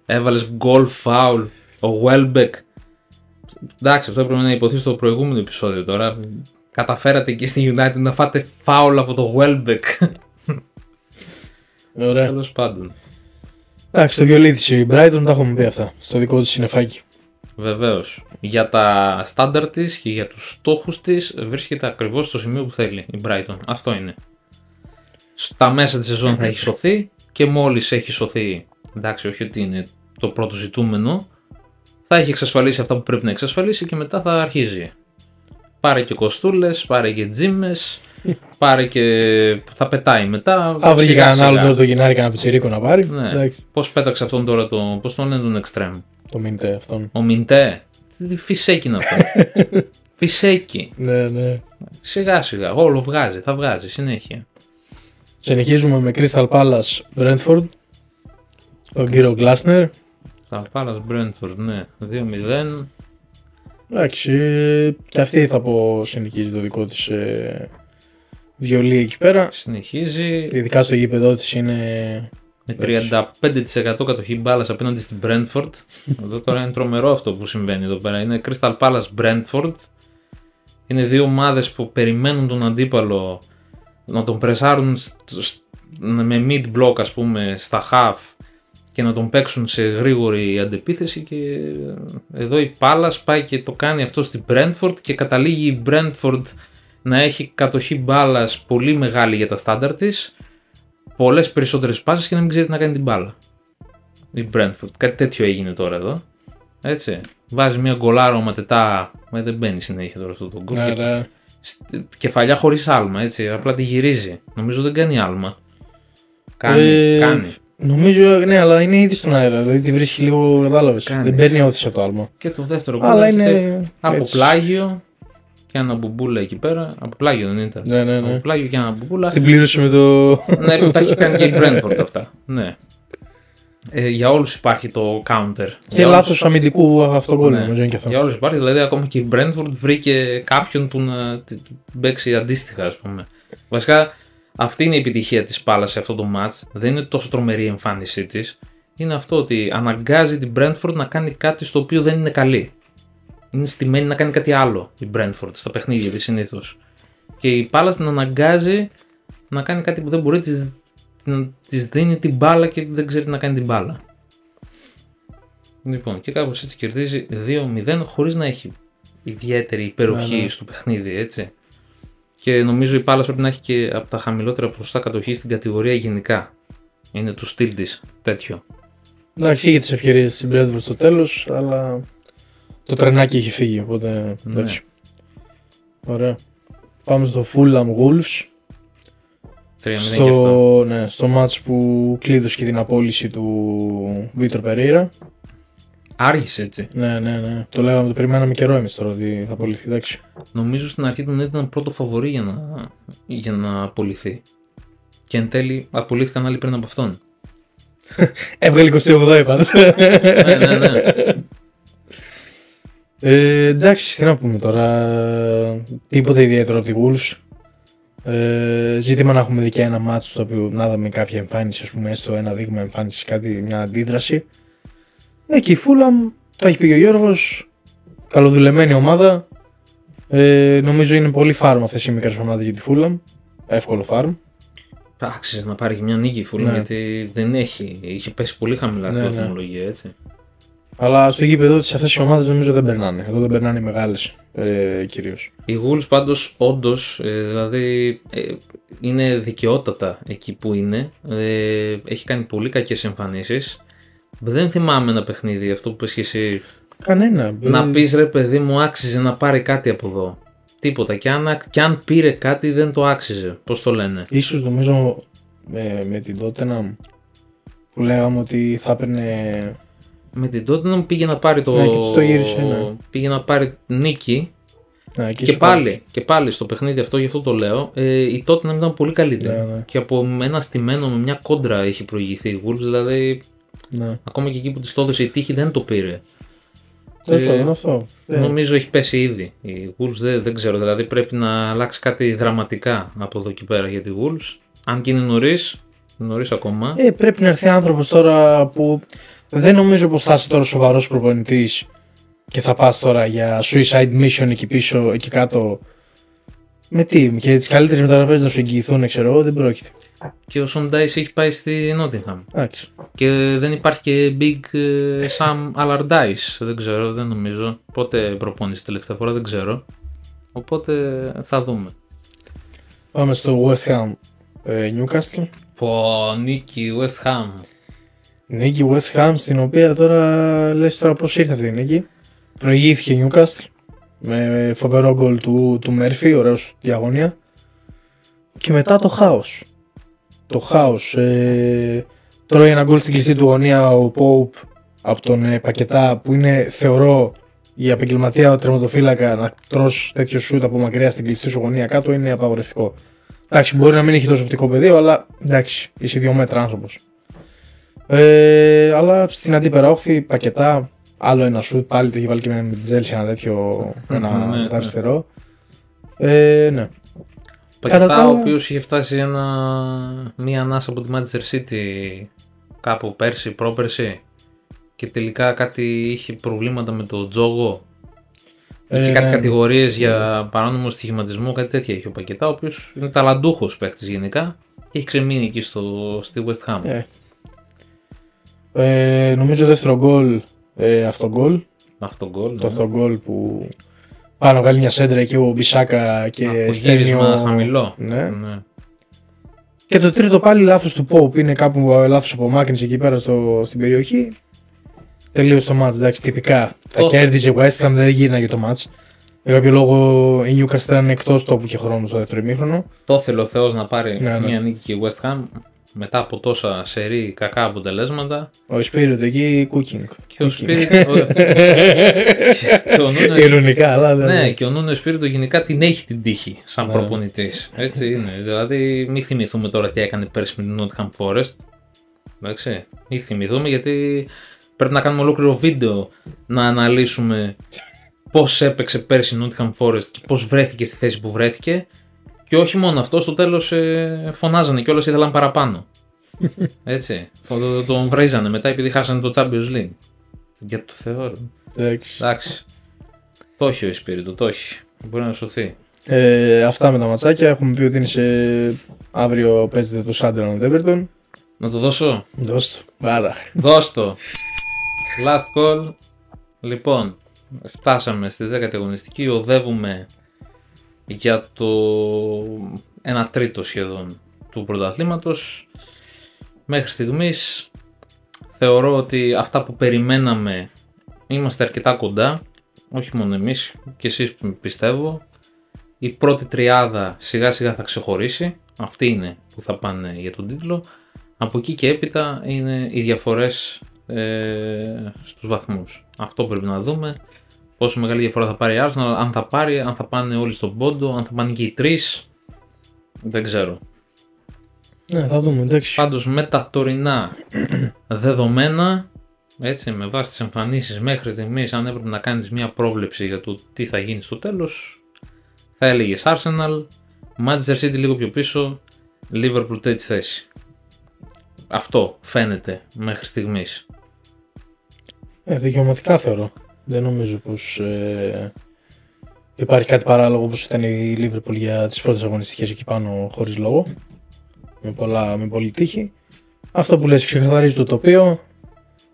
Έβαλες γκολ φάουλ. Ο Welbeck. Εντάξει, αυτό πρέπει να υποθεί στο προηγούμενο επεισόδιο τώρα. Καταφέρατε εκεί στη United να φάτε φάουλ από το Welbeck. Ωραία. Τέλος πάντων. Εντάξει, το βιολί της η Brighton τα έχουμε πει αυτά. Στο δικό της συννεφάκι. Βεβαίως. Για τα στάνταρ της και για τους στόχους της βρίσκεται ακριβώς στο σημείο που θέλει η Brighton. Αυτό είναι. Στα μέσα της σεζόν θα έχει σωθεί και μόλις έχει σωθεί, εντάξει, όχι ότι είναι το πρώτο ζητούμενο, θα έχει εξασφαλίσει αυτά που πρέπει να εξασφαλίσει και μετά θα αρχίζει. Πάρε και κοστούλες, πάρε και τζίμες, πάρε και θα πετάει μετά. Θα βρει κανέναν άλλο τώρα το Γενάρη κανένα πιτσιρίκο να πάρει. Ναι. Πώς πέταξε αυτόν τώρα πώς τον λένε τον Extreme. Το Μιντέ αυτόν. Ο Μιντέ. Τι φυσέκι είναι αυτό. Φυσέκι. Ναι, ναι. Σιγά σιγά. Όλο βγάζει. Θα βγάζει συνέχεια. Συνεχίζουμε με Crystal Palace Brentford. Τον κύριο Γκλάσνερ. Θα Palace Brentford, ναι. 2-0. Εντάξει, και αυτή θα πω συνεχίζει το δικό της βιολί εκεί πέρα. Συνεχίζει. Ειδικά στο γήπεδό της είναι... Με 35% κατοχή μπάλας απέναντι στην Brentford. Εδώ τώρα είναι τρομερό αυτό που συμβαίνει εδώ πέρα. Είναι Crystal Palace Brentford. Είναι δύο ομάδες που περιμένουν τον αντίπαλο να τον πρεσάρουν με mid block, ας πούμε, στα half και να τον παίξουν σε γρήγορη αντεπίθεση, και εδώ η Palace πάει και το κάνει αυτό στην Brentford και καταλήγει η Brentford να έχει κατοχή μπάλας πολύ μεγάλη για τα στάνταρ της, πολλές περισσότερες πάσες και να μην ξέρει τι να κάνει την μπάλα. Η Brentford. Κάτι τέτοιο έγινε τώρα εδώ. Έτσι. Βάζει μια γκολάρα ο Ματετά, δεν μπαίνει συνέχεια τώρα αυτό το γκολ. Κεφαλιά χωρίς άλμα, έτσι. Απλά τη γυρίζει. Νομίζω δεν κάνει άλμα. Κάνει. Νομίζω, ναι, αλλά είναι ήδη στον αέρα. Δηλαδή τη βρίσκει λίγο, κατάλαβες. Δεν παίρνει όθηση από το άλμα. Και το δεύτερο γκολ αλλά είναι από πλάγιο και ένα μπουμπούλα εκεί πέρα. Από πλάγιο δεν ήταν. Ναι. Από πλάγιο και ένα μπουμπούλα. Την πλήρωσε με το. Ναι, που τα έχει κάνει και η Brentford αυτά. Ναι. Για όλους υπάρχει το counter. Και λάθος αμυντικού αυτό γκολ, νομίζω είναι και αυτό. Για όλους υπάρχει, δηλαδή ακόμα και η Brentford βρήκε κάποιον που να παίξει αντίστοιχα, ας πούμε. Βασικά αυτή είναι η επιτυχία της Πάλας σε αυτό το match. Δεν είναι τόσο τρομερή η εμφάνισή της. Είναι αυτό ότι αναγκάζει την Brentford να κάνει κάτι στο οποίο δεν είναι καλή. Είναι στημένη να κάνει κάτι άλλο η Brentford στα παιχνίδια της συνήθως. Και η Πάλας την αναγκάζει να κάνει κάτι που δεν μπορεί, της δίνει την μπάλα και δεν ξέρει τι να κάνει την μπάλα. Λοιπόν, και κάπως έτσι κερδίζει 2-0 χωρίς να έχει ιδιαίτερη υπεροχή στο παιχνίδι, έτσι. Και νομίζω η Πάλας πρέπει να έχει και από τα χαμηλότερα ποσοστά κατοχή στην κατηγορία γενικά. Είναι του στυλ της τέτοιο. Εντάξει, είχε τις ευκαιρίες στην Brentford στο τέλος, αλλά το τρενάκι είχε φύγει, οπότε εντάξει. Ωραία. Πάμε στο Fulham Wolves. Στο μάτς που κλείδωσε και την απόλυση του Βίτορ Περέιρα. Άργησε έτσι. Ναι. Το λέγαμε, το περιμέναμε καιρό εμείς τώρα ότι θα απολυθεί, εντάξει. Νομίζω στην αρχή τον έδιναν πρώτο φαβορί για να απολυθεί. Και εν τέλει απολύθηκαν άλλοι πριν από αυτόν. Έβγαλε 28 πάντως. Ναι. Εντάξει, τι να πούμε τώρα. Τίποτα ιδιαίτερο από τη Wolves. Ζήτημα να έχουμε δει και ένα μάτσο στο οποίο να δούμε κάποια εμφάνιση, ας πούμε, έστω ένα δείγμα εμφάνιση, κάτι, μια αντίδραση. Και η Fulham, το έχει πει και ο Γιώργος, καλοδουλεμένη ομάδα. Νομίζω είναι πολύ φάρμ αυτές οι μικρές ομάδες για τη Fulham. Εύκολο φάρμ. Άξιζε να πάρει και μια νίκη η Fulham, γιατί δεν είχε πέσει πολύ χαμηλά στη βαθμολογία, έτσι. Αλλά στο γήπεδο της αυτές οι ομάδες νομίζω δεν περνάνε. Εδώ δεν περνάνε οι μεγάλες κυρίως. Οι Wolves πάντως όντως, δηλαδή είναι δικαιότατα εκεί που είναι. Έχει κάνει πολύ κακές εμφανίσεις. Δεν θυμάμαι ένα παιχνίδι, αυτό που πες και εσύ. Κανένα. Να πεις ρε παιδί μου άξιζε να πάρει κάτι από εδώ. Τίποτα. Και αν πήρε κάτι δεν το άξιζε. Πώς το λένε. Ίσως νομίζω με την Tottenham που λέγαμε ότι θα έπαιρνε. Με την Tottenham πήγε να πάρει πήγε να πάρει νίκη. Και πάλι στο παιχνίδι αυτό, γι' αυτό το λέω, η Tottenham ήταν πολύ καλύτερη. Και από ένα στημένο με μια κόντρα έχει προηγηθεί η Wolves, δηλαδή ακόμα και εκεί που της το έδωσε η τύχη δεν το πήρε. Νομίζω έχει πέσει ήδη. Η Wolves δεν ξέρω, δηλαδή πρέπει να αλλάξει κάτι δραματικά από εδώ και πέρα για τη Wolves. Αν και είναι νωρίς ακόμα. Πρέπει να έρθει άνθρωπος τώρα που δεν νομίζω πως θα είσαι τώρα σοβαρός προπονητής και θα πας τώρα για suicide mission εκεί πίσω, εκεί κάτω. Με τι, και τις καλύτερες μεταγραφές να σου εγγυηθούν, ξέρω εγώ, δεν πρόκειται. Και ο Sean Dyche έχει πάει στη Nottingham. Εντάξει. Και δεν υπάρχει και Big Sam Allardyce, δεν ξέρω, δεν νομίζω. Πότε προπόνησε τελευταία φορά, δεν ξέρω. Οπότε θα δούμε. Πάμε στο West Ham Newcastle. Νίκη West Ham. Νίκη West Ham, στην οποία τώρα λες τώρα πώς ήρθε αυτή η νίκη. Προηγήθηκε η Newcastle με φοβερό γκολ του Murphy, ωραίος διαγωνία. Και μετά το χάος. Τρώει ένα γκολ στην κλειστή του γωνία ο Pope από τον Πακετά, που είναι, θεωρώ, η επαγγελματία τερματοφύλακα να τρως τέτοιο σούτ από μακριά στην κλειστή σου γωνία κάτω είναι απαγορευτικό. Εντάξει, μπορεί να μην έχει τόσο οπτικό πεδίο, αλλά εντάξει, είσαι 2 μέτρα άνθρωπος. Αλλά στην αντίπερα όχθη, Πακετά, άλλο ένα σούτ, πάλι το έχει βάλει και με την Chelsea ένα τέτοιο, ένα αριστερό. Ναι. Πακετά, ο οποίος είχε φτάσει μία ανάσα από τη Manchester City κάπου πέρσι, πρόπερσι, και τελικά κάτι είχε προβλήματα με το τζόγο. Είχε κάτι κατηγορίες για παράνομο στοιχηματισμό, κάτι τέτοια είχε ο Πακετά, ο οποίος είναι ταλαντούχος παίκτης γενικά και έχει ξεμείνει εκεί στη West Ham. Νομίζω δεύτερο γκολ, αυτογκολ. Αυτογκολ, το αυτογκολ που Πάνω βγάλει μια σέντρα εκεί ο Μπισάκα και γύρισμα χαμηλό. Ναι. Και το τρίτο πάλι λάθος του Pope, είναι κάπου λάθος απομάκρυνση εκεί πέρα στην περιοχή. Τελείωσε το match, εντάξει, τυπικά. Θα κέρδιζε η West Ham, δεν γίναγε το match. Για κάποιο λόγο η Newcastle ήταν εκτός τόπου και χρόνου στο δεύτερο ημίχρονο. Το θέλει ο Θεός να πάρει μια νίκη και η West Ham μετά από τόσα σερί κακά αποτελέσματα. Ο Spirit εκεί cooking. Και ο Spirit. Ειρωνικά, αλλά ναι, και ο Νούνο Espírito γενικά την έχει την τύχη σαν προπονητής. Έτσι είναι. Δηλαδή, μην θυμηθούμε τώρα τι έκανε πέρσι με την Nottingham Forest. Εντάξει. Μην θυμηθούμε γιατί πρέπει να κάνουμε ολόκληρο βίντεο να αναλύσουμε πώς έπαιξε πέρσι η Nottingham Forest και πώς βρέθηκε στη θέση που βρέθηκε. Και όχι μόνο αυτό, στο τέλος φωνάζανε και όλες ήθελαν παραπάνω. Έτσι. Τον βρίζανε μετά επειδή χάσανε το Champions League. Για το Θεό. Εντάξει. Το έχει ο Espírito, το έχει. Μπορεί να σωθεί. Αυτά με τα ματσάκια. Έχουμε πει ότι είναι αύριο παίζεται το Sunderland Everton. Να το δώσω. Δώσ' το. Άρα. Δώσ' το. Last call. Λοιπόν, φτάσαμε στη 10η αγωνιστική. Οδεύουμε για το 1/3 σχεδόν του πρωταθλήματος. Μέχρι στιγμής θεωρώ ότι αυτά που περιμέναμε είμαστε αρκετά κοντά. Όχι μόνο εμείς και εσείς πιστεύω. Η πρώτη τριάδα σιγά σιγά θα ξεχωρίσει. Αυτοί είναι που θα πάνε για τον τίτλο. Από εκεί και έπειτα είναι οι διαφορές στους βαθμούς. Αυτό πρέπει να δούμε. Πόσο μεγάλη διαφορά θα πάρει η Arsenal, αν θα πάρει, αν θα πάνε όλοι στον πόντο, αν θα πάνε και οι τρεις. Δεν ξέρω. Ναι, θα δούμε, εντάξει. Πάντως με τα τωρινά δεδομένα, έτσι, με βάση τις εμφανίσεις μέχρι στιγμής, αν έπρεπε να κάνεις μια πρόβλεψη για το τι θα γίνει στο τέλος, θα έλεγες Arsenal, Manchester City λίγο πιο πίσω, Liverpool τρίτη θέση. Αυτό φαίνεται μέχρι στιγμής. Δικαιωματικά θεωρώ. Δεν νομίζω πως υπάρχει κάτι παράλογο όπως ήταν η Liverpool για τις πρώτες αγωνιστικές εκεί πάνω χωρίς λόγο. Με πολύ τύχη. Αυτό που λες ξεκαθαρίζει το τοπίο.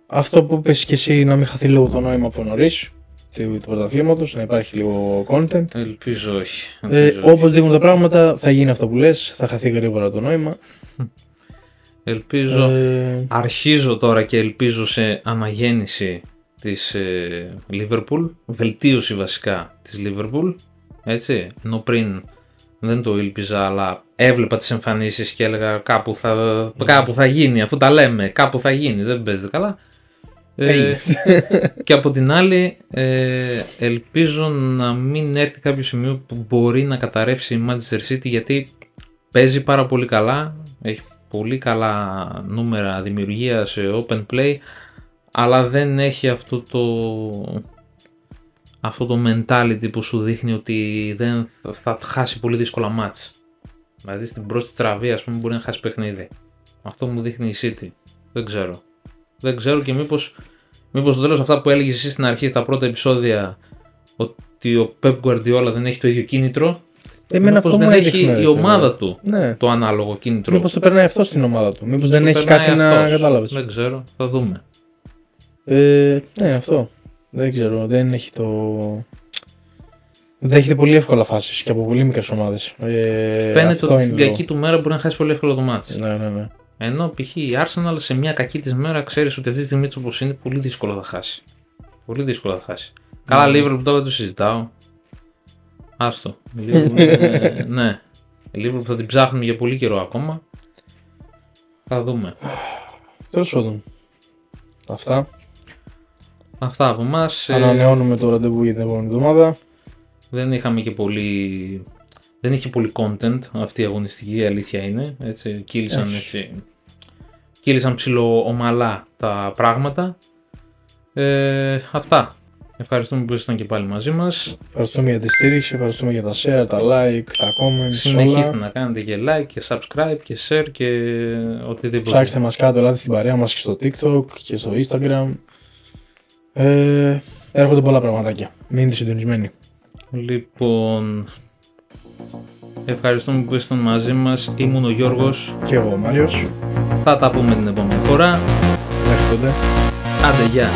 Αυτό που είπες και εσύ να μην χαθεί λίγο το νόημα από νωρίς του πρωταθλήματος, να υπάρχει λίγο content. Ελπίζω όχι. Όπως δείχνουν τα πράγματα θα γίνει αυτό που λες, θα χαθεί γρήγορα το νόημα. Ελπίζω, αρχίζω τώρα και ελπίζω σε αναγέννηση της Liverpool, βελτίωση βασικά της Liverpool, έτσι, ενώ πριν δεν το ήλπιζα, αλλά έβλεπα τις εμφανίσεις και έλεγα κάπου θα γίνει, αφού τα λέμε, κάπου θα γίνει, δεν παίζεται καλά. Και από την άλλη ελπίζω να μην έρθει κάποιο σημείο που μπορεί να καταρρεύσει η Manchester City, γιατί παίζει πάρα πολύ καλά, έχει πολύ καλά νούμερα δημιουργία σε open play, αλλά δεν έχει αυτό το mentality που σου δείχνει ότι δεν θα χάσει πολύ δύσκολα μάτς. Δηλαδή στην πρώτη τραβή, ας πούμε, μπορεί να χάσει παιχνίδι. Αυτό μου δείχνει η City. Δεν ξέρω και μήπως στο τέλος αυτά που έλεγες εσύ στην αρχή στα πρώτα επεισόδια, ότι ο Pep Guardiola δεν έχει το ίδιο κίνητρο, μήπως δεν έχει η ομάδα του το ανάλογο κίνητρο. Μήπως το περνάει αυτό στην ομάδα του, μήπως δεν έχει κάτι να κατάλαβες. Δεν ξέρω, θα δούμε. Ναι, αυτό. Δεν ξέρω, δεν δέχεται πολύ εύκολα φάσεις και από πολύ μικρές ομάδες. Φαίνεται ότι στην κακή του μέρα μπορεί να χάσει πολύ εύκολα το μάτς. Ναι. Ενώ π.χ. η Arsenal σε μια κακή της μέρα ξέρεις ότι αυτή τη στιγμή όπως είναι πολύ δύσκολο θα χάσει. Πολύ δύσκολο θα χάσει. Καλά, Liverpool τώρα το συζητάω. Άστο. Ναι. Η Liverpool θα την ψάχνουμε για πολύ καιρό ακόμα. Θα δούμε. Τέλος πάντων. Αυτά από εμάς. Ανανεώνουμε το ραντεβού για την επόμενη εβδομάδα. Δεν είχε πολύ content αυτή η αγωνιστική, η αλήθεια είναι. Έτσι, κύλησαν ψιλοομαλά τα πράγματα. Αυτά. Ευχαριστούμε που ήσασταν και πάλι μαζί μας. Ευχαριστούμε για τη στήριξη, ευχαριστούμε για τα share, τα like, τα comments. Συνεχίστε να κάνετε και like και subscribe και share και οτιδήποτε. Ψάξτε μας κάτω, ελάτε στην παρέα μας και στο TikTok και στο Instagram. Έρχονται πολλά πραγματάκια. Μείνετε συντονισμένοι. Λοιπόν, ευχαριστούμε που ήσασταν μαζί μας. Ήμουν ο Γιώργος. Και εγώ ο Μάριος. Θα τα πούμε την επόμενη φορά. Μέχρι τότε. Άντε, γεια.